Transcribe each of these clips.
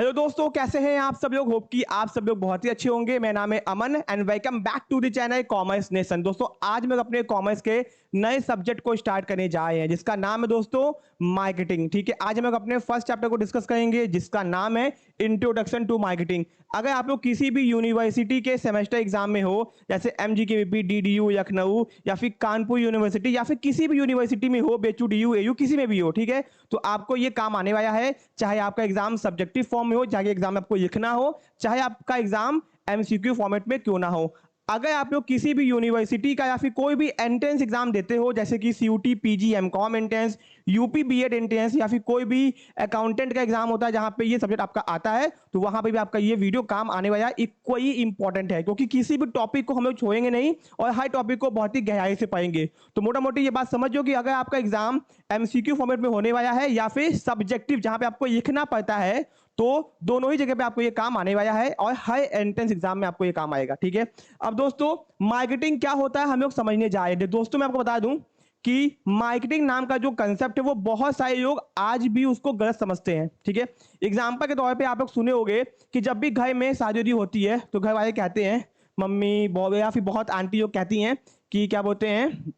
Hello दोस्तों, कैसे हैं आप सब लोग। होप कि आप सब लोग बहुत ही अच्छे होंगे। मेरा नाम है Aman and welcome back to the channel commerce nation. दोस्तों आज मैं अपने कॉमर्स के नए सब्जेक्ट को स्टार्ट करने जा रहे हैं जिसका नाम है दोस्तों मार्केटिंग। ठीक है, आज हम लोग अपने फर्स्ट चैप्टर को डिस्कस करेंगे जिसका नाम है इंट्रोडक्शन टू मार्केटिंग। अगर आप लोग किसी भी यूनिवर्सिटी के सेमेस्टर एग्जाम में हो, जैसे MGKVP, DDU, लखनऊ या फिर कानपुर यूनिवर्सिटी या फिर किसी भी यूनिवर्सिटी में हो, BHU, DU, AU किसी में भी हो, ठीक है, तो आपको ये काम आने वाला है। चाहे आपका एग्जाम सब्जेक्टिव फॉर्म में हो, चाहे एग्जाम में आपको लिखना हो, चाहे आपका एग्जाम MCQ फॉर्मेट में क्यों ना हो। अगर आप लोग किसी भी यूनिवर्सिटी का या फिर कोई भी एंट्रेंस एग्जाम देते हो, जैसे कि CUT, PG, MCOM entrance, UP BEd entrance या फिर कोई भी अकाउंटेंट का एग्जाम होता है जहां पे ये सब्जेक्ट आपका आता है, तो वहां पे भी आपका ये वीडियो काम आने वाला है। इक्वली इंपॉर्टेंट है क्योंकि किसी भी टॉपिक को हम लोग छोड़ेंगे नहीं और हर टॉपिक को बहुत ही गहराई से पढ़ेंगे। तो मोटा मोटी ये बात समझो कि अगर आपका एग्जाम MCQ फॉर्मेट में होने वाला है या फिर सब्जेक्टिव जहां पे आपको लिखना पड़ता है, तो दोनों ही जगह पे आपको ये काम आने वाला है और हर एंट्रेंस एग्जाम में आपको ये काम आएगा। ठीक है, अब दोस्तों मार्केटिंग क्या होता है हम लोग समझने जा रहे हैं। दोस्तों मैं आपको बता दूं कि मार्केटिंग नाम का जो कंसेप्ट है वो बहुत सारे लोग आज भी उसको गलत समझते हैं। ठीक है, एग्जाम्पल के तौर पे आप लोग सुने होंगे कि जब भी घर में शादी होती है तो घर वाले कहते हैं, मम्मी बॉबे या फिर बहुत आंटी लोग कहती हैं कि क्या बोलते हैं,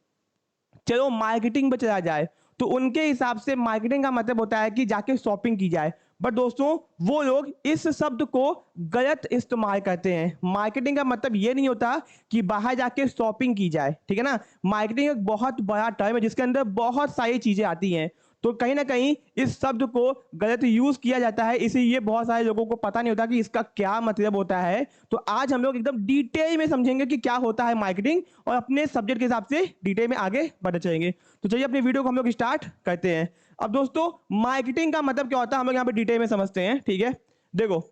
चलो मार्केटिंग पे चला जाए। तो उनके हिसाब से मार्केटिंग का मतलब होता है कि जाके शॉपिंग की जाए। बट दोस्तों वो लोग इस शब्द को गलत इस्तेमाल करते हैं। मार्केटिंग का मतलब ये नहीं होता कि बाहर जाके शॉपिंग की जाए। ठीक है ना, मार्केटिंग एक बहुत बड़ा टर्म है जिसके अंदर बहुत सारी चीजें आती हैं। तो कहीं ना कहीं इस शब्द को गलत यूज किया जाता है, इसीलिए बहुत सारे लोगों को पता नहीं होता कि इसका क्या मतलब होता है। तो आज हम लोग एकदम डिटेल में समझेंगे कि क्या होता है मार्केटिंग और अपने सब्जेक्ट के हिसाब से डिटेल में आगे बढ़ते चलेंगे। तो चलिए अपनी वीडियो को हम लोग स्टार्ट करते हैं। अब दोस्तों मार्केटिंग का मतलब क्या होता है हम लोग यहाँ पे डिटेल में समझते हैं। ठीक है, देखो,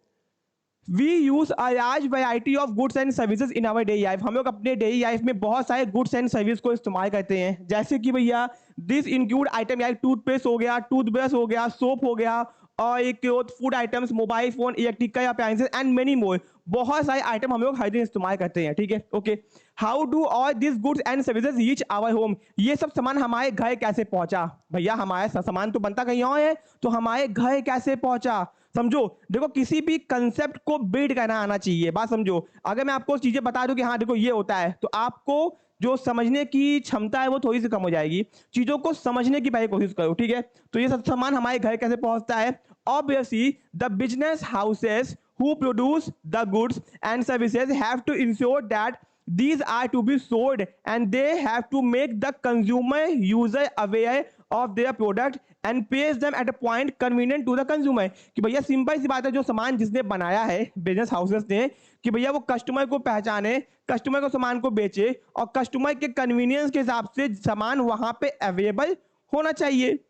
we use a large variety of goods and services in our daily life. हम लोग अपने डेली लाइफ में बहुत सारे गुड्स एंड सर्विस को इस्तेमाल करते हैं। जैसे कि भैया this include item like toothpaste हो गया, टूथब्रश हो गया, सोप हो गया और एक food items, mobile phone, electrical appliances and many more. बहुत सारे आइटम हम लोग हर दिन इस्तेमाल करते हैं। ठीक है, okay, how do all this goods and services reach our home. ये सब सामान हमारे घर कैसे पहुंचा। भैया हमारा सामान तो बनता कहीं और है, तो हमारे घर कैसे पहुंचा। समझो, देखो किसी भी कंसेप्ट को बिल्ड करना आना चाहिए। बात समझो, अगर मैं आपको चीजें बता दूं कि हाँ देखो ये होता है, तो आपको जो समझने की क्षमता है वो थोड़ी सी कम हो जाएगी। चीजों को समझने की पहले कोशिश करो। ठीक है, तो ये सब सामान हमारे घर कैसे पहुंचता है। Obviously the business houses who produce the goods and services have to ensure that these are to be sold and they have to make the consumer user aware of their product and place them at a point convenient to the consumer। कि भैया simple सी बात है, जो सामान जिसने बनाया है business houses ने, कि भैया वो कस्टमर को पहचाने, कस्टमर को सामान को बेचे और कस्टमर के कन्वीनियंस के हिसाब से सामान वहां पे अवेलेबल होना चाहिए।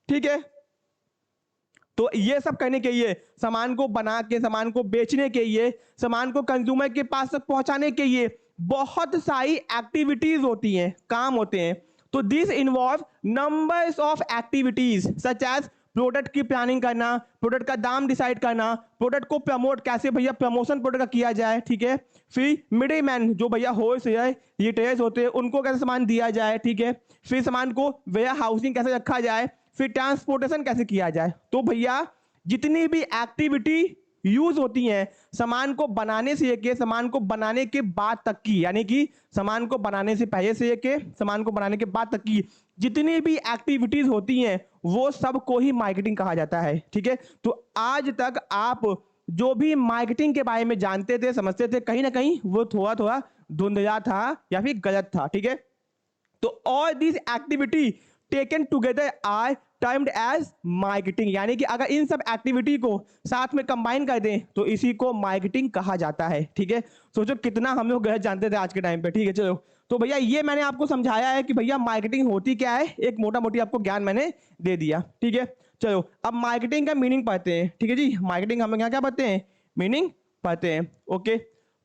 ठीक है, तो ये सब करने के लिए, सामान को बना के सामान को बेचने के लिए, सामान को कंज्यूमर के पास तक पहुंचाने के लिए बहुत सारी एक्टिविटीज होती हैं, काम होते हैं। तो this involve numbers of activities such as product की प्लानिंग करना, प्रोडक्ट का दाम डिसाइड करना, प्रोडक्ट को प्रमोट कैसे भैया प्रमोशन प्रोडक्ट का किया जाए। ठीक है, फिर मिडिल मैन जो भैया होलसेलर रिटेलर्स होते हैं उनको कैसे सामान दिया जाए। ठीक है, फिर सामान को वेयर हाउसिंग कैसे रखा जाए, फिर ट्रांसपोर्टेशन कैसे किया जाए। तो भैया जितनी भी एक्टिविटी यूज होती हैं सामान को बनाने से लेके सामान को बनाने के बाद तक की, यानी कि सामान को बनाने से पहले से लेके सामान को बनाने के बाद तक की जितनी भी एक्टिविटीज होती हैं वो सब को ही मार्केटिंग कहा जाता है। ठीक है, तो आज तक आप जो भी मार्केटिंग के बारे में जानते थे, समझते थे, कहीं ना कहीं वो थोड़ा थोड़ा धुंधला था या फिर गलत था। ठीक है, तो all this activity taken together are termed as marketing. यानी कि अगर इन सब एक्टिविटी को साथ में कंबाइन कर दें तो इसी को मार्केटिंग कहा जाता है। ठीक है, सोचो कितना हम लोग गलत जानते थे आज के टाइम पे। ठीक है, चलो, तो भैया ये मैंने आपको समझाया है कि भैया मार्केटिंग होती क्या है, एक मोटा मोटी आपको ज्ञान मैंने दे दिया। ठीक है, चलो अब मार्केटिंग का मीनिंग पढ़ते हैं। ठीक है जी, मार्केटिंग हम लोग यहाँ क्या पढ़ते हैं, मीनिंग पढ़ते हैं। ओके,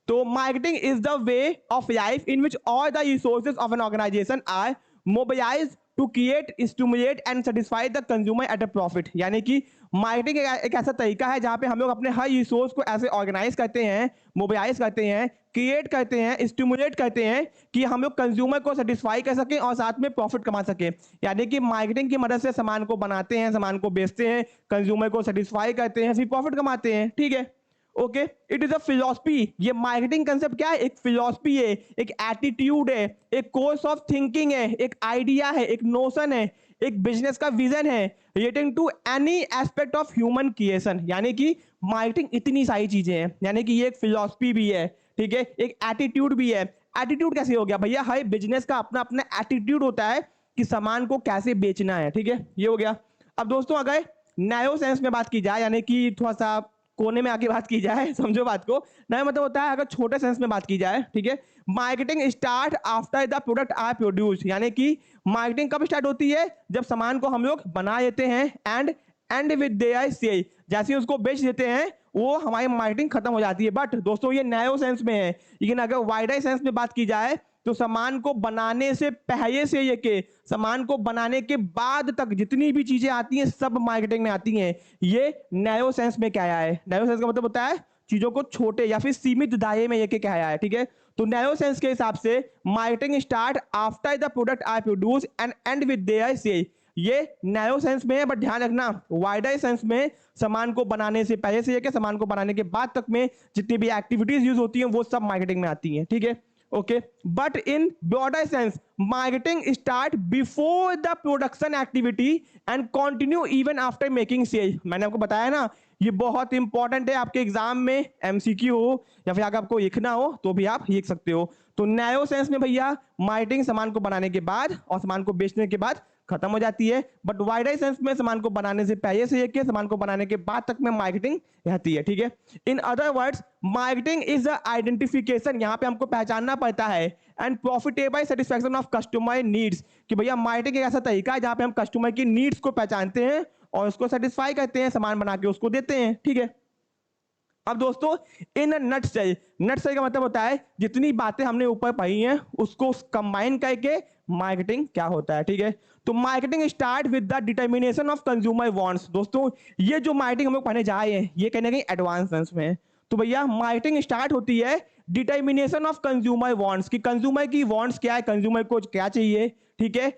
तो marketing is the way of life in which all the resources of an organization are mobilized to create, stimulate and satisfy the consumer at a profit. यानी कि मार्केटिंग एक ऐसा तरीका है जहां पे हम लोग अपने हर रिसोर्स को ऐसे ऑर्गेनाइज करते हैं, मोबिलाइज करते हैं, क्रिएट करते हैं, स्टिमुलेट करते हैं कि हम लोग कंज्यूमर को सेटिस्फाई कर सकें और साथ में प्रॉफिट कमा सकें। यानी कि मार्केटिंग की मदद से सामान को बनाते हैं, सामान को बेचते हैं, कंज्यूमर को सेटिस्फाई करते हैं, फिर प्रॉफिट कमाते हैं। ठीक है, okay. It is a philosophy. ये मार्केटिंग कंसेप्ट क्या है? एक फिलॉसफी है, एक एटीट्यूड है, एक कोर्स ऑफ थिंकिंग है, एक आइडिया है, एक नोशन है, एक बिजनेस का विजन है relating to any aspect of human creation. यानी कि मार्केटिंग इतनी सारी चीजें हैं, यानी कि ये एक फिलॉसफी भी है, ठीक है, एक एटीट्यूड भी है। एटीट्यूड कैसे हो गया भैया? हर बिजनेस का अपना अपना एटीट्यूड होता है कि सामान को कैसे बेचना है। ठीक है, ये हो गया। अब दोस्तों अगर नैरो सेंस में बात की जाए, यानी कि थोड़ा सा कोने में आके बात की जाए, समझो बात को, नया मतलब होता है अगर छोटे सेंस में बात की जाए, ठीक है, marketing start after the product are produce. यानी कि मार्केटिंग कब स्टार्ट होती है? जब सामान को हम लोग बना लेते हैं एंड विद देयर सेल, जैसे उसको बेच देते हैं वो हमारी मार्केटिंग खत्म हो जाती है। बट दोस्तों ये नैरो सेंस में है, लेकिन अगर वाइडर सेंस में बात की जाए तो सामान को बनाने से पहले से ये के सामान को बनाने के बाद तक जितनी भी चीजें आती हैं सब मार्केटिंग में आती हैं। ये नैरो सेंस में क्या आया है? नैरो सेंस का मतलब होता है चीजों को छोटे या फिर सीमित दायरे में लेके क्या आया है। ठीक है, तो नैरो सेंस के हिसाब से marketing start after the product are produce and end with their sale. ये नैरो सेंस में है, बट ध्यान रखना वाइडर सेंस में सामान को बनाने से पहले से लेके सामान को बनाने के बाद तक में जितनी भी एक्टिविटीज यूज होती हैं वो सब मार्केटिंग में आती हैं। ठीक है, okay, but in broader sense marketing start before the production activity and continue even after making sale। मैंने आपको बताया ना ये बहुत इंपॉर्टेंट है, आपके एग्जाम में एमसीक्यू हो या फिर अगर आपको लिखना हो तो भी आप लिख सकते हो। तो नैरो सेंस में भैया मार्केटिंग सामान को बनाने के बाद और सामान को बेचने के बाद खत्म हो जाती है, बट वाइडर सेंस में सामान को बनाने से पहले से लेके सामान को बनाने के बाद तक में मार्केटिंग रहती है। ठीक है, in other words marketing is the identification, यहाँ पे हमको पहचानना पड़ता है, and profitable satisfaction of customer needs, कि भैया मार्केटिंग एक ऐसा तरीका है जहां पे हम कस्टमर की नीड्स को पहचानते हैं और उसको सेटिस्फाई करते हैं, सामान बना के उसको देते हैं। ठीक है, अब दोस्तों इन नटसेल, नटसेल का मतलब होता है जितनी बातें हमने ऊपर पढ़ी हैं उसको कंबाइन करके मार्केटिंग क्या होता है। ठीक है, तो marketing start with the determination of consumer wants. दोस्तों ये जो मार्केटिंग हम लोग पढ़ने जा रहे हैं ये कहने कहीं एडवांस सेंस में है। तो भैया मार्केटिंग स्टार्ट होती है डिटर्मिनेशन ऑफ कंज्यूमर वांट्स, कि कंज्यूमर की वांट्स क्या है, कंज्यूमर को क्या चाहिए। ठीक है,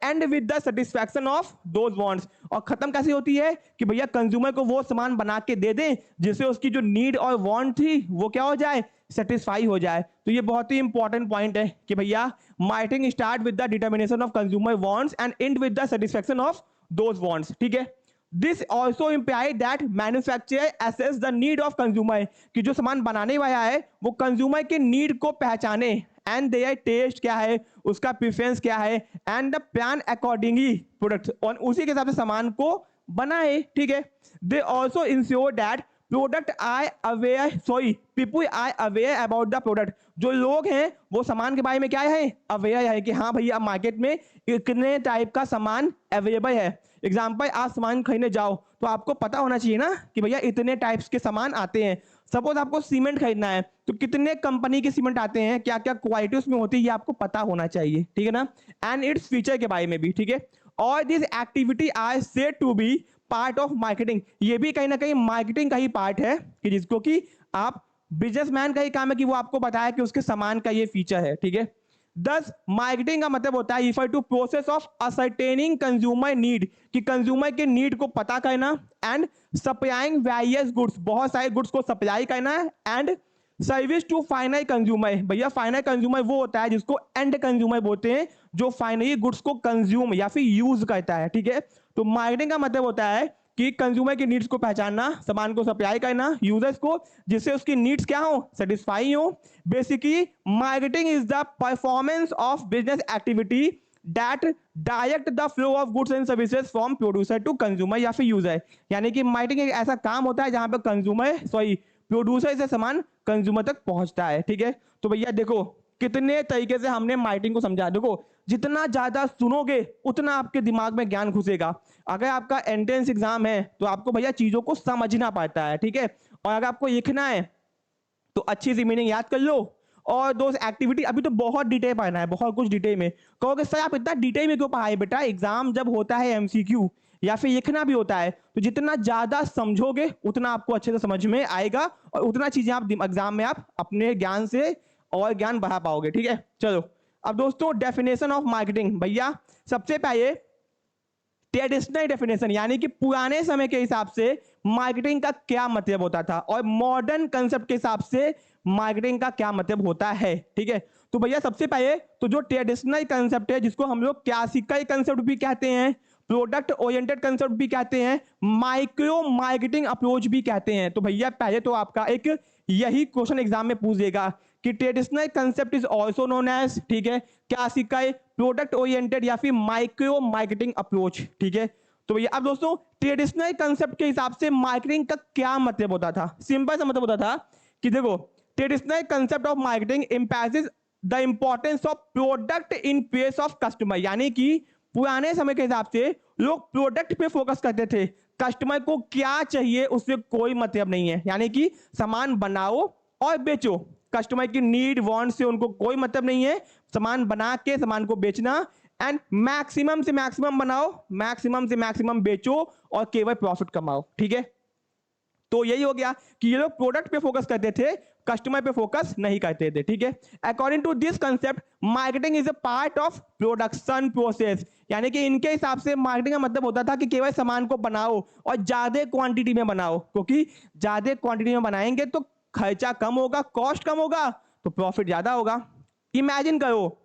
and with the satisfaction of those wants, और खत्म कैसे होती है कि भैया कंज्यूमर को वो सामान बना के दे दें जिससे उसकी जो नीड और वांट थी वो क्या हो जाए, सेटिस्फाई हो जाए। तो ये बहुत ही इंपॉर्टेंट पॉइंट है कि भैया marketing start with the determination of consumer wants and end with the satisfaction of those wants. ठीक है, this also imply that manufacturer assess the need of consumer, कि जो सामान बनाने वाला है वो कंज्यूमर के नीड को पहचाने एंड देयर टेस्ट क्या है, उसका प्रेफरेंस क्या है, and the plan accordingly product, और उसी के हिसाब से सामान को बनाए। ठीक है, they also ensure that product are aware, sorry people are aware about the product, जो लोग हैं वो सामान के बारे में क्या है, अवेयर है कि हाँ भैया मार्केट में इतने टाइप का सामान अवेलेबल है। एग्जाम्पल, आप सामान खरीदने जाओ तो आपको पता होना चाहिए ना कि भैया इतने टाइप्स के सामान आते हैं। सपोज आपको सीमेंट खरीदना है तो कितने कंपनी के सीमेंट आते हैं, क्या क्या क्वालिटी उसमें होती है, ये आपको पता होना चाहिए। ठीक है ना, एंड इट्स फीचर के बारे में भी। ठीक है, और this activity are said to be part of marketing, ये भी कहीं ना कहीं मार्केटिंग का ही पार्ट है कि जिसको कि आप बिजनेसमैन का ही काम है कि वो आपको बताया कि उसके सामान का ये फीचर है। ठीक है, दस मार्केटिंग का मतलब होता है refer to process of ascertaining consumer need, कि कंज्यूमर के नीड को पता करना, एंड सप्लाइंग वेरियस गुड्स, बहुत सारे गुड्स को सप्लाई करना, and service to final consumer. भैया फाइनल कंज्यूमर वो होता है जिसको एंड कंज्यूमर बोलते हैं, जो फाइनली गुड्स को कंज्यूम या फिर यूज करता है। ठीक है, तो मार्केटिंग का मतलब होता है कि कंज्यूमर की नीड्स को पहचानना, सामान को सप्लाई करना यूजर्स को, जिससे उसकी नीड्स क्या हो, सेटिस्फाई हो। Basically marketing is the performance of business activity that direct the flow of goods and services from producer to consumer या फिर यूजर। यानी कि मार्केटिंग एक ऐसा काम होता है जहां पर कंज्यूमर प्रोड्यूसर से सामान कंज्यूमर तक पहुंचता है। ठीक है, तो भैया देखो कितने तरीके से हमने मार्केटिंग को समझा। देखो जितना ज्यादा सुनोगे उतना आपके दिमाग में ज्ञान घुसेगा। अगर आपका एंट्रेंस एग्जाम है तो आपको भैया चीजों को समझना पड़ता है। ठीक है, और अगर आपको लिखना है तो अच्छी सी मीनिंग याद कर लो और दोस्त एक्टिविटी अभी तो बहुत डिटेल पढ़ना है, बहुत कुछ डिटेल में। कहोगे सर आप इतना डिटेल में क्यों पढ़ाए बेटा, एग्जाम जब होता है एमसीक्यू या फिर लिखना भी होता है, तो जितना ज्यादा समझोगे उतना आपको अच्छे से समझ में आएगा और उतना चीजें आप एग्जाम में आप अपने ज्ञान से और ज्ञान बढ़ा पाओगे। ठीक है, चलो अब दोस्तों डेफिनेशन ऑफ मार्केटिंग। भैया सबसे पहले ट्रेडिशनल डेफिनेशन यानी कि पुराने समय के हिसाब से मार्केटिंग का क्या मतलब होता था और मॉडर्न कंसेप्ट के हिसाब से मार्केटिंग का क्या मतलब होता है। ठीक है, तो भैया सबसे पहले तो जो ट्रेडिशनल कंसेप्ट है, जिसको हम लोग क्लासिकल कंसेप्ट भी कहते हैं, प्रोडक्ट ओरिएंटेड कंसेप्ट भी कहते हैं, माइक्रो मार्केटिंग अप्रोच भी कहते हैं। तो भैया पहले तो आपका एक यही क्वेश्चन एग्जाम में पूछ देगा कि traditional concept is also known as, ठीक है, क्लासिकल, प्रोडक्ट ओरिएंटेड या फिर माइक्रो मार्केटिंग अप्रोच। ठीक है, तो भैया अब दोस्तों ट्रेडिशनल कंसेप्ट के हिसाब से मार्केटिंग का क्या मतलब होता था। सिंपल सा मतलब होता था कि देखो traditional concept of marketing emphasises the importance of product in place of customer, यानी कि पुराने समय के हिसाब से लोग प्रोडक्ट पे फोकस करते थे, कस्टमर को क्या चाहिए उससे कोई मतलब नहीं है, यानी कि सामान बनाओ और बेचो, कस्टमर की नीड वांट से उनको कोई मतलब नहीं है, सामान बना के सामान को बेचना एंड मैक्सिमम से मैक्सिमम बनाओ, मैक्सिमम से मैक्सिमम बेचो और केवल प्रॉफिट कमाओ। ठीक है, तो यही हो गया कि ये लोग प्रोडक्ट पे फोकस करते थे, कस्टमर पे फोकस नहीं करते थे। ठीक है, according to this concept marketing is a part of production process, यानी कि इनके हिसाब से मार्केटिंग का मतलब होता था कि केवल सामान को बनाओ और ज्यादा क्वांटिटी में बनाओ, क्योंकि ज्यादा क्वांटिटी में बनाएंगे तो खर्चा कम होगा, कॉस्ट कम होगा तो प्रॉफिट ज्यादा होगा। इमेजिन करो,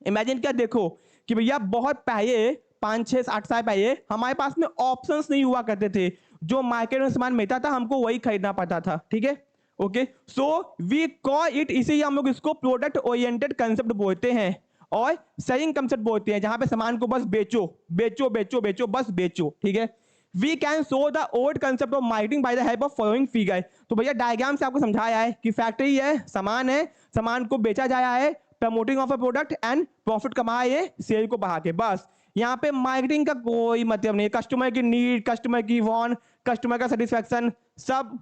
इमेजिन क्या देखो कि भैया बहुत पहले 5-6-8 साल पहले हमारे पास में ऑप्शंस नहीं हुआ करते थे, जो मार्केट में सामान मिलता था हमको वही खरीदना पड़ता था। ठीक है, okay, so we call it, इसीलिए हम लोग इसको प्रोडक्ट ओरिएंटेड कंसेप्ट बोलते हैं और सेलिंग कंसेप्ट बोलते हैं, जहां पे सामान को बस बेचो बेचो बेचो बेचो बस बेचो। ठीक है, we can show the old concept of marketing by the help of following figure. तो भैया डायग्राम से आपको समझाया है कि फैक्ट्री है, सामान को बेचा जाया है, promoting of a product and profit कमाए सेल को बढ़ा के, बस यहाँ पे मार्केटिंग का कोई मतलब नहीं, कस्टमर की नीड, कस्टमर की वांट, कस्टमर का सेटिस्फैक्शन सब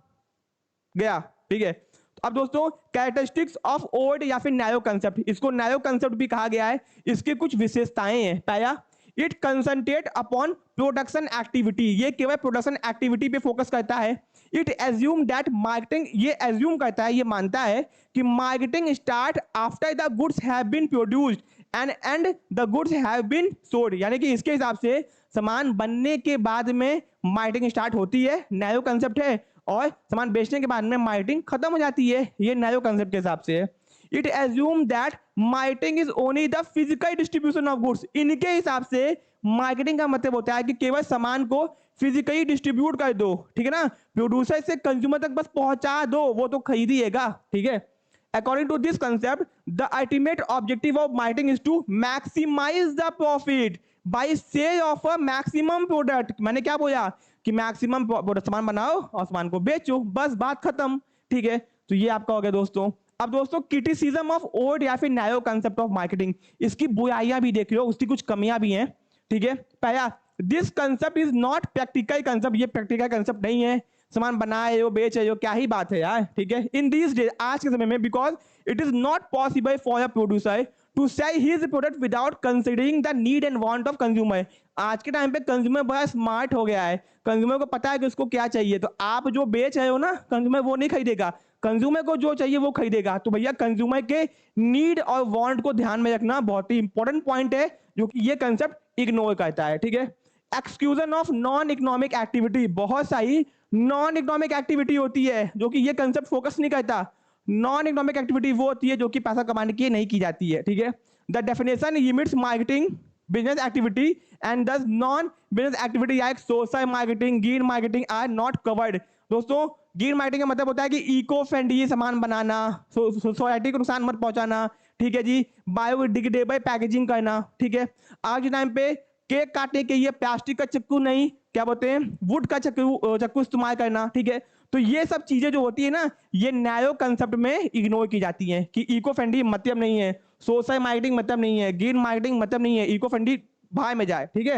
गया। ठीक है, अब दोस्तों कैरेक्टरिस्टिक्स ऑफ ओल्ड या फिर नैरो कंसेप्ट, इसको नैरो कंसेप्ट भी कहा गया है, इसकी कुछ विशेषताएं हैं। पहला, it concentrate upon production activity, ये केवल प्रोडक्शन एक्टिविटी पे फोकस करता है। इट एज्यूम दैट मार्केटिंग, ये एज्यूम करता है, ये मानता है कि marketing start after the goods have been produced and the goods have been sold, यानी कि इसके हिसाब से सामान बनने के बाद में मार्केटिंग स्टार्ट होती है, नैरो कंसेप्ट है, और सामान बेचने के बाद में मार्केटिंग खत्म हो जाती है, ये नैरो कंसेप्ट के हिसाब से है। It assume that marketing is only the physical distribution of goods, इनके हिसाब से मार्केटिंग का मतलब होता है कि केवल सामान को फिजिकली डिस्ट्रीब्यूट कर दो, ठीक है ना, प्रोड्यूसर से कंज्यूमर तक बस पहुंचा दो, वो तो खरीदिएगा। ठीक है, according to this concept the ultimate objective of marketing is to maximize the profit by sale of a maximum product, मैंने क्या बोला कि मैक्सिमम सामान बनाओ और सामान को बेचो, बस बात खत्म। ठीक है, तो ये आपका हो गया दोस्तों। अब दोस्तों क्रिटिसिज्म ऑफ ओल्ड या फिर नैरो कंसेप्ट ऑफ मार्केटिंग, इसकी बुराइयां भी देख लो, उसकी कुछ कमियां भी हैं। ठीक है, पहला, this concept is not practical concept, ये प्रैक्टिकल कंसेप्ट नहीं है, सामान बनाए हो बेच रहे हो क्या ही बात है यार। ठीक है, इन दिस डे, आज के समय में, because it is not possible for a producer to sell his product without considering the need and want of consumer. आज के टाइम पे कंज्यूमर बड़ा स्मार्ट हो गया है, कंज्यूमर को पता है कि उसको क्या चाहिए, तो आप जो बेच रहे हो ना कंज्यूमर वो नहीं खरीदेगा, कंज्यूमर को जो चाहिए वो खरीदेगा। तो भैया कंज्यूमर के नीड और वांट को ध्यान में रखना बहुत ही इंपॉर्टेंट पॉइंट है, जो कि ये कंसेप्ट इग्नोर करता है। ठीक है, exclusion of non economic activity, बहुत सारी नॉन इकोनॉमिक एक्टिविटी होती है जो कि ये कंसेप्ट फोकस नहीं करता। नॉन इकोनॉमिक एक्टिविटी वो होती है जो कि पैसा कमाने के लिए नहीं की जाती है। ठीक है, the definition limits marketing business activity and thus non business activity like social marketing, green marketing are not covered. दोस्तों ग्रीन मार्केटिंग का मतलब होता है कि इको फ्रेंडली सामान बनाना, सोसाइटी को नुकसान मत पहुंचाना, ठीक है जी, बायोडिग्रेडेबल पैकेजिंग करना। ठीक है, आज के टाइम पे केक काटने के लिए प्लास्टिक का चक्कू नहीं, क्या बोलते हैं, वुड का चक्कू इस्तेमाल करना। ठीक है, तो ये सब चीजें जो होती है ना, ये नैरो कंसेप्ट में इग्नोर की जाती हैं कि इको फ्रेंडली मतलब नहीं है, सोशल मार्केटिंग मतलब नहीं है, ग्रीन मार्केटिंग मतलब नहीं है, इको फ्रेंडली भाई में जाए। ठीक है,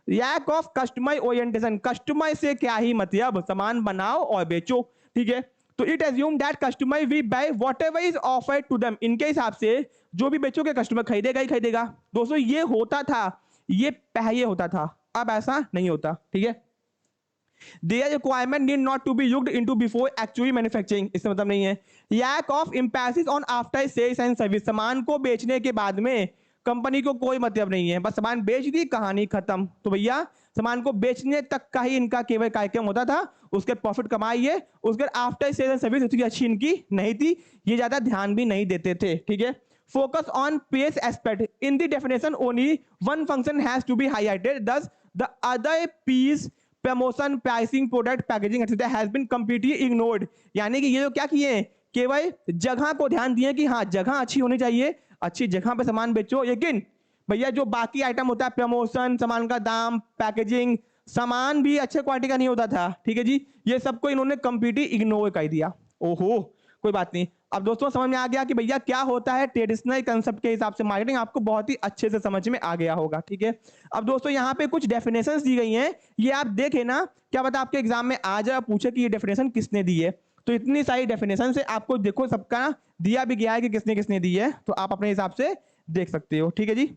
lack of customer orientation, customer से क्या ही मतलब, सामान बनाओ और बेचो। ठीक है, तो it assume that customer we buy whatever is offered to them, इनके हिसाब से जो भी बेचोगे कस्टमर खरीदेगा ही खरीदेगा। दोस्तों ये होता था, ये पहले होता था, अब ऐसा नहीं होता, ठीक है। Their requirement need not to be looked into before actually manufacturing, इसका मतलब नहीं है। Lack of emphasis on after sales and service, सामान को बेचने के बाद में कंपनी को कोई मतलब नहीं है, बस सामान बेच दी कहानी खत्म। तो भैया सामान को बेचने तक का ही इनका केवल कार्यक्रम होता था, उसके प्रॉफिट कमाइए, उसके आफ्टर सेल एंड सर्विस उतनी अच्छी इनकी नहीं थी, ये ज्यादा ध्यान भी नहीं देते थे, ठीक है। Focus on price aspect, in the definition only one function has to be highlighted, thus the other piece promotion, pricing, product, packaging etcetera has been completely ignored. यानी कि ये जो क्या किए हैं, केवल जगह को ध्यान दिए कि हाँ जगह अच्छी होनी चाहिए, अच्छी जगह पे सामान बेचो, लेकिन भैया जो बाकी आइटम होता है प्रमोशन, सामान का दाम, पैकेजिंग, सामान भी अच्छे क्वालिटी का नहीं होता था, ठीक है जी, ये सबको इन्होंने कंप्लीटली इग्नोर कर दिया। ओहो कोई बात नहीं। अब दोस्तों समझ में आ गया कि भैया क्या होता है ट्रेडिशनल कंसेप्ट के हिसाब से मार्केटिंग, आपको बहुत ही अच्छे से समझ में आ गया होगा, ठीक है। अब दोस्तों यहाँ पे कुछ डेफिनेशंस दी गई हैं, ये आप देखें ना, क्या पता आपके एग्जाम में आ जाए पूछे कि ये डेफिनेशन किसने दी है। तो इतनी सारी डेफिनेशन से आपको देखो सबका दिया भी गया है कि किसने किसने दी है, तो आप अपने हिसाब से देख सकते हो, ठीक है जी।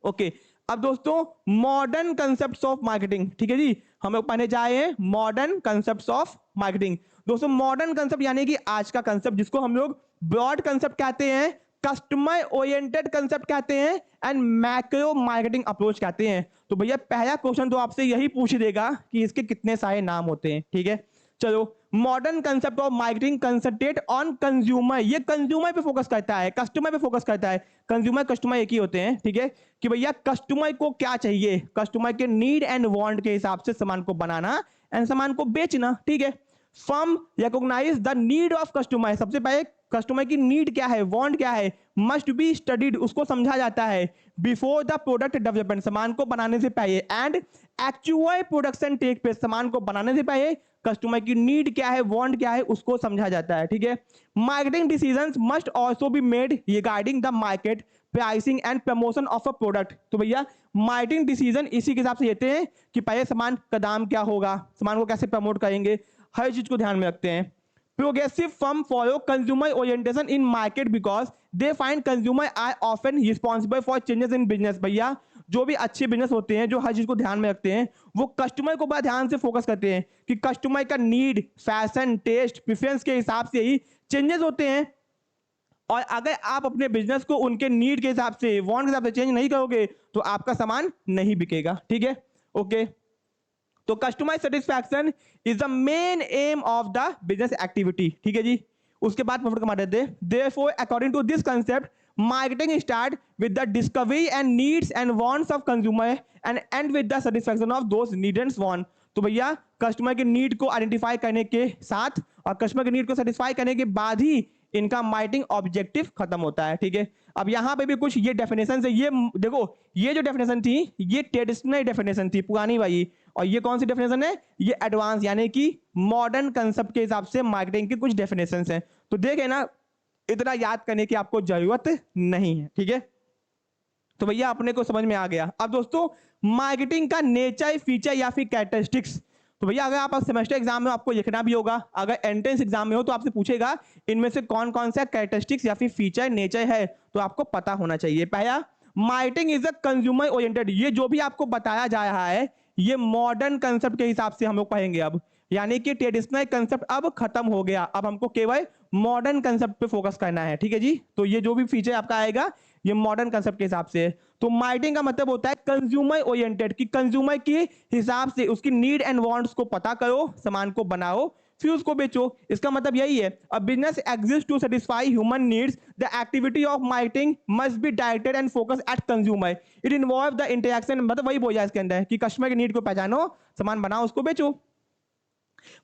ओके अब दोस्तों मॉडर्न कंसेप्ट ऑफ मार्केटिंग, ठीक है जी, हम लोग पढ़ने जाए हैं मॉडर्न कंसेप्ट ऑफ मार्केटिंग। दोस्तों मॉडर्न कंसेप्ट यानी कि आज का कंसेप्ट, जिसको हम लोग ब्रॉड कंसेप्ट कहते हैं, कस्टमर ओरिएंटेड कंसेप्ट कहते हैं एंड मैक्रो मार्केटिंग अप्रोच कहते हैं। तो भैया पहला क्वेश्चन तो आपसे यही पूछ देगा कि इसके कितने सारे नाम होते हैं, ठीक है। चलो modern concept of marketing concentrate on consumer, ये कंज्यूमर पे फोकस करता है, कस्टमर पे फोकस करता है। कंज्यूमर कस्टमर एक ही होते हैं, ठीक है, कि भैया कस्टमर को क्या चाहिए, कस्टमर के नीड एंड वांट के हिसाब से सामान को बनाना एंड सामान को बेचना, ठीक है। Firm recognise the need of customer, सबसे पहले कस्टमर की नीड क्या है, वांट क्या है, मस्ट बी स्टडीड, उसको समझा जाता है बिफोर द प्रोडक्ट डेवलपमेंट, सामान को बनाने से पहले, and actual production take place, सामान को बनाने से पहले कस्टमर की नीड क्या है, वांट क्या है, उसको समझा जाता है, ठीक है। Marketing decisions must also be made regarding the market pricing and promotion of a product. तो भैया मार्केटिंग डिसीजन इसी के हिसाब से लेते हैं कि पहले सामान का दाम क्या होगा, सामान को कैसे प्रमोट करेंगे, हर चीज को ध्यान में रखते हैं। Progressive firm follow consumer orientation in market because they find consumer are often responsible for changes in business। भैया जो भी अच्छे बिजनेस होते हैं, जो हर चीज को ध्यान में रखते हैं, वो कस्टमर को बड़ा ध्यान से फोकस करते हैं कि कस्टमर का नीड, फैशन, टेस्ट, प्रेफरेंस के हिसाब से ही चेंजेस होते हैं। और अगर आप अपने बिजनेस को उनके नीड के हिसाब से, वांट के हिसाब से चेंज नहीं करोगे तो आपका सामान नहीं बिकेगा, ठीक है। ओके तो customer satisfaction is the main aim of the business activity, ठीक है जी। उसके बाद प्रॉफिट कमा देते हैं। Therefore according to this concept marketing start with the discovery and needs and wants of consumer and end with the satisfaction of those needs and want. तो भैया कस्टमर के नीड को आइडेंटिफाई करने के साथ और कस्टमर के नीड को सेटिस्फाई करने के बाद ही इनका मार्केटिंग ऑब्जेक्टिव खत्म होता है, ठीक है। अब यहाँ पे भी कुछ ये डेफिनेशन है, ये देखो ये जो डेफिनेशन थी ये ट्रेडिशनल डेफिनेशन थी पुरानी वाली, और ये कौन सी डेफिनेशन है, ये एडवांस यानी कि मॉडर्न कंसेप्ट के हिसाब से मार्केटिंग की कुछ डेफिनेशन हैं। तो देखे ना इतना याद करने की आपको जरूरत नहीं है, ठीक है। तो भैया अपने को समझ में आ गया। अब दोस्तों मार्केटिंग का नेचर, फीचर या फिर कैरेक्टरिस्टिक्स, तो भैया अगर आप सेमेस्टर एग्जाम में आपको लिखना भी होगा, अगर एंट्रेंस एग्जाम में हो तो आपसे पूछेगा इनमें से कौन कौन सा कैरेक्टरिस्टिक्स या फिर फीचर, नेचर है, तो आपको पता होना चाहिए। पहला marketing is a consumer oriented, ये जो भी आपको बताया जा रहा है ये मॉडर्न कंसेप्ट के हिसाब से हम लोग पढ़ेंगे अब, यानी कि ट्रेडिशनल कंसेप्ट अब खत्म हो गया, अब हमको केवल मॉडर्न कंसेप्ट पे फोकस करना है, ठीक है जी। तो ये जो भी फीचर आपका आएगा ये मॉडर्न कंसेप्ट के हिसाब से है। तो मार्केटिंग का मतलब होता है कंज्यूमर ओरिएंटेड, कि कंज्यूमर के हिसाब से उसकी नीड एंड वांट्स को पता करो, सामान को बनाओ, फिर उसको बेचो। इसका मतलब यही है, a business exist to satisfy human needs, the activity of marketing must be directed and focus at consumer, it involve the interaction, मतलब वही बोला इसके अंदर कि कस्टमर की नीड को पहचानो, सामान बनाओ, उसको बेचो।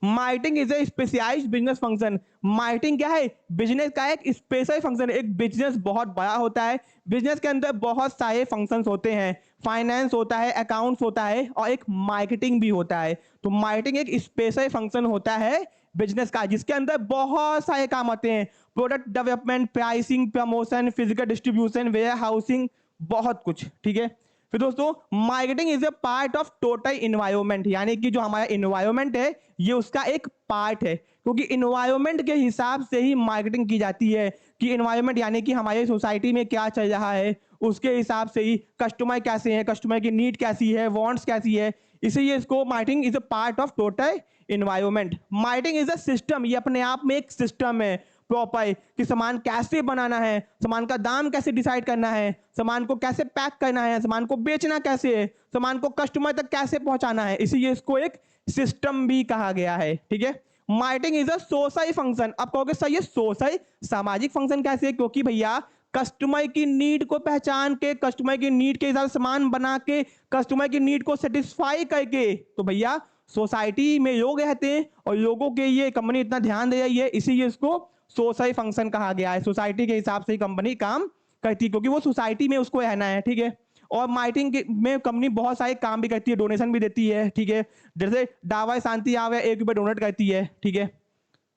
Marketing is a specialised business function, marketing क्या है, बिजनेस का एक स्पेशल फंक्शन। एक बिजनेस बहुत बड़ा होता है, बिजनेस के अंदर बहुत सारे फंक्शंस होते हैं, फाइनेंस होता है, अकाउंट्स होता है और एक मार्केटिंग भी होता है। तो मार्केटिंग एक स्पेशल फंक्शन होता है बिजनेस का, जिसके अंदर बहुत सारे काम आते हैं, product development, pricing, promotion, physical distribution, warehousing, बहुत कुछ, ठीक है। फिर दोस्तों marketing is a part of total environment, यानी कि जो हमारा इन्वायरमेंट है ये उसका एक पार्ट है, क्योंकि इन्वायरमेंट के हिसाब से ही मार्केटिंग की जाती है कि इन्वायरमेंट यानी कि हमारे सोसाइटी में क्या चल रहा है, उसके हिसाब से ही कस्टमर कैसे हैं, कस्टमर की नीड कैसी है, वांट्स कैसी है, इसीलिए इसको marketing is a part of total environment. Marketing is a system, ये अपने आप में एक सिस्टम है प्रॉपर कि सामान कैसे बनाना है, सामान का दाम कैसे डिसाइड करना है, सामान को कैसे पैक करना है, सामान को बेचना कैसे है, सामान को कस्टमर तक कैसे पहुंचाना है, इसीलिए इसको एक सिस्टम भी कहा गया है। ठीक है, marketing is a social function. अब कहोगे सर ये सोशल सामाजिक फंक्शन कैसे है, क्योंकि भैया कस्टमर की नीड को पहचान के, कस्टमर की नीड के हिसाब से सामान बना के, कस्टमर की नीड को सेटिस्फाई करके, तो भैया सोसाइटी में लोग रहते हैं और लोगों के ये कंपनी इतना ध्यान दे रही है, इसीलिए इसको सोशल फंक्शन कहा गया है। सोसाइटी के हिसाब से ही कंपनी काम करती है, क्योंकि वो सोसाइटी में उसको रहना है। ठीक है, और मार्केटिंग में कंपनी बहुत सारे काम भी करती है, डोनेशन भी देती है। ठीक है, जैसे डावा शांति आवे 1 रुपये डोनेट करती है। ठीक है,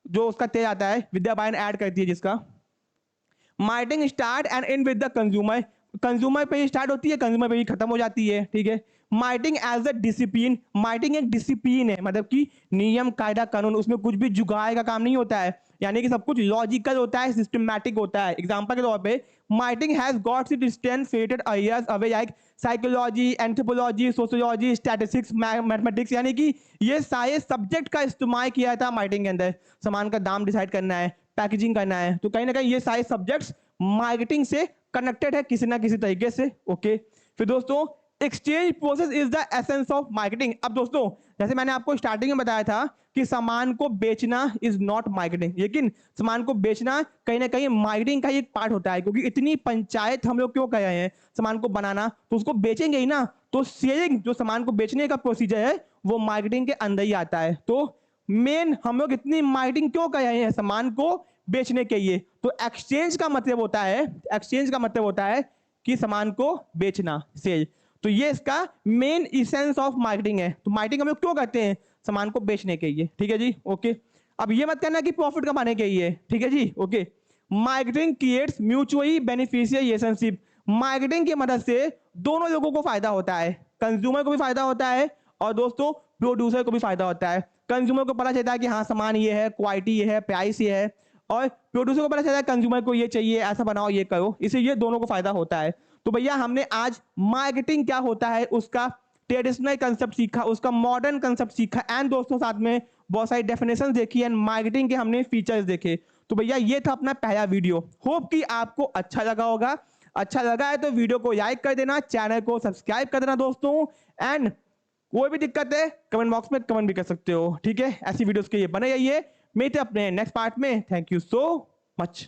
जो उसका तेज आता है विद्या बायन ऐड करती है जिसका। Marketing start and end with the consumer, consumer पे ही स्टार्ट होती है, कंज्यूमर पे ही खत्म हो जाती है। ठीक है, marketing as a discipline, marketing एक डिसिप्लिन है, मतलब कि नियम कायदा कानून, उसमें कुछ भी जुगाड़ का काम नहीं होता है, यानी कि सब कुछ लॉजिकल होता है, सिस्टमैटिक होता है। एग्जांपल के तौर पे marketing has got it stand फेटेड areas away like psychology, anthropology, sociology, statistics, mathematics, यानी कि ये सारे सब्जेक्ट का इस्तेमाल किया था मार्केटिंग के अंदर। सामान का दाम डिसाइड करना है, पैकेजिंग करना है, तो कहीं ना कहीं ये सारे सब्जेक्ट्स मार्केटिंग से कनेक्टेड है किसी ना किसी तरीके से। ओके, फिर दोस्तों exchange process is the essence of marketing. अब दोस्तों जैसे मैंने आपको स्टार्टिंग में बताया था कि सामान को बेचना इज नॉट मार्केटिंग, लेकिन सामान को बेचना कहीं ना कहीं मार्केटिंग का ही एक पार्ट होता है, क्योंकि इतनी पंचायत हम लोग क्यों कर रहे हैं सामान को बनाना, तो उसको बेचेंगे ही ना, तो सेलिंग जो सामान को बेचने का प्रोसीजर है वो मार्केटिंग के अंदर ही आता है। तो मेन हम लोग इतनी मार्केटिंग क्यों कर रहे हैं सामान को बेचने के लिए, तो एक्सचेंज का मतलब होता है, एक्सचेंज का मतलब होता है कि सामान को बेचना, सेल। तो ये इसका मेन इसेंस ऑफ मार्केटिंग है। तो मार्केटिंग हम लोग क्यों करते हैं, सामान को बेचने के लिए। ठीक है जी, ओके। अब ये मत करना कि प्रॉफिट कमाने के लिए। ठीक है जी, okay. Marketing creates mutually beneficial relationship, marketing की मदद से दोनों लोगों को फायदा होता है, कंज्यूमर को भी फायदा होता है और दोस्तों प्रोड्यूसर को भी फायदा होता है। कंज्यूमर को पता चलता है कि हाँ सामान ये है, क्वालिटी ये है, प्राइस ये है, और प्रोड्यूसर को पता चलता है कंज्यूमर को ये चाहिए, ऐसा बनाओ, ये करो, इसलिए दोनों को फायदा होता है। तो भैया हमने आज मार्केटिंग क्या होता है उसका ट्रेडिशनल कंसेप्ट सीखा, उसका मॉडर्न कंसेप्ट सीखा, एंड दोस्तों साथ में बहुत सारी डेफिनेशन देखी एंड मार्केटिंग के हमने फीचर्स देखे। तो भैया ये था अपना पहला वीडियो, होप कि आपको अच्छा लगा होगा। अच्छा लगा है तो वीडियो को लाइक कर देना, चैनल को सब्सक्राइब कर देना दोस्तों, एंड कोई भी दिक्कत है कमेंट बॉक्स में कमेंट भी कर सकते हो। ठीक है, ऐसी वीडियोस के लिए बने रहिए, मिलते हैं अपने नेक्स्ट पार्ट में। Thank you so much.